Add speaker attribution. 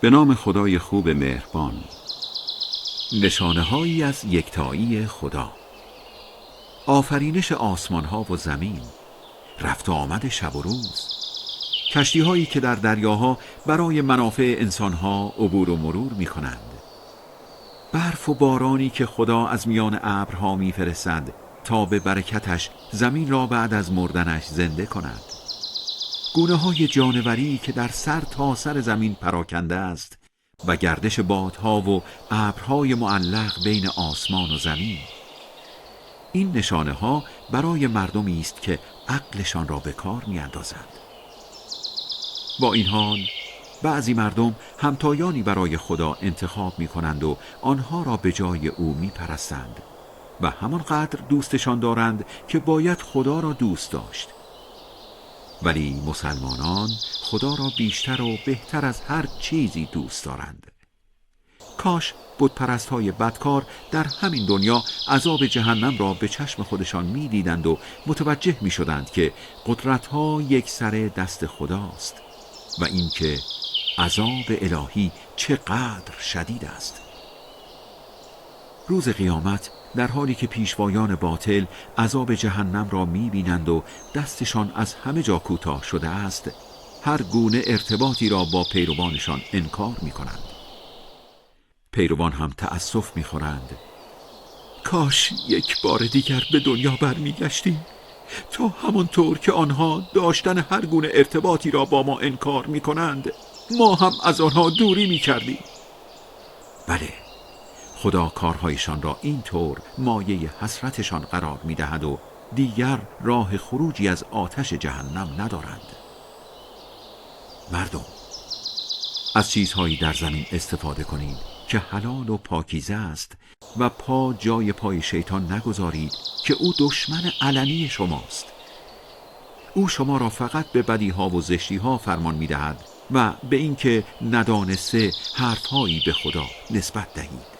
Speaker 1: به نام خدای خوب مهربان. نشانه‌هایی از یکتایی خدا. آفرینش آسمان‌ها و زمین، رفت و آمد شب و روز، کشتی‌هایی که در دریاها برای منافع انسان‌ها عبور و مرور می‌کنند، برف و بارانی که خدا از میان ابرها می‌فرستد تا به برکتش زمین را بعد از مردنش زنده کند، گونه‌های جانوری که در سر تا سر زمین پراکنده است و گردش بادها و ابرهای معلق بین آسمان و زمین. این نشانه‌ها برای مردمی است که عقلشان را به کار می‌اندازند. با این حال بعضی مردم همتایانی برای خدا انتخاب می‌کنند و آنها را به جای او می‌پرستند و همانقدر دوستشان دارند که باید خدا را دوست داشت. ولی مسلمانان خدا را بیشتر و بهتر از هر چیزی دوست دارند. کاش بتپرست‌های بدکار در همین دنیا عذاب جهنم را به چشم خودشان می‌دیدند و متوجه می‌شدند که قدرت‌ها یک سر دست خداست و اینکه عذاب الهی چقدر شدید است. روز قیامت در حالی که پیشوایان باطل عذاب جهنم را می‌بینند و دستشان از همه جا کوتاه شده است، هر گونه ارتباطی را با پیروانشان انکار می‌کنند. پیروان هم تأسف می‌خورند. کاش یک بار دیگر به دنیا برمیگشتیم تا همانطور که آنها داشتن هر گونه ارتباطی را با ما انکار می‌کنند، ما هم از آنها دوری می‌کردیم. بله، خدا کارهایشان را اینطور مایه حسرتشان قرار می‌دهد و دیگر راه خروجی از آتش جهنم ندارند. مردم، از چیزهایی در زمین استفاده کنید که حلال و پاکیزه است و پا جای پای شیطان نگذارید که او دشمن علنی شماست. او شما را فقط به بدیها و زشتیها فرمان می‌دهد و به اینکه ندانسته حرفهایی به خدا نسبت دهید.